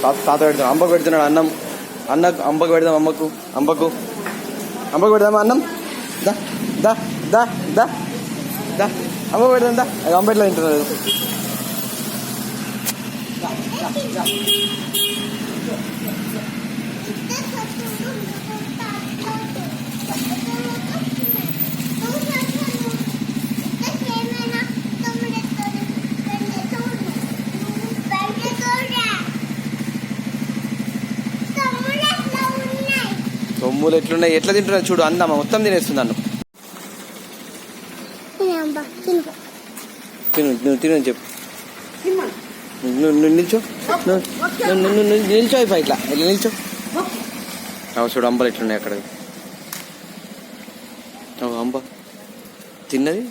తాత పెడతాం. అమ్మకు పెడుతున్నాడు అన్నం. అంబకు పెడదాం. అంబకు పెడదామా అన్నం? దా దా దా దా దా అమ్మ పెడదాం. దా అది అంబెట్లో తింటున్నాడు. కొమ్ములు ఎట్లున్నాయి, ఎట్లా తింటున్నా చూడు. అందమ్మ మొత్తం తినేస్తుంది నన్ను. తిను చెప్పు. నువ్వు నిల్చో. నిల్చో అయిపోయి ఇట్లా నిల్చో. చూడు అంబలు ఎట్లున్నాయి అక్కడ. అంబ తిన్నది.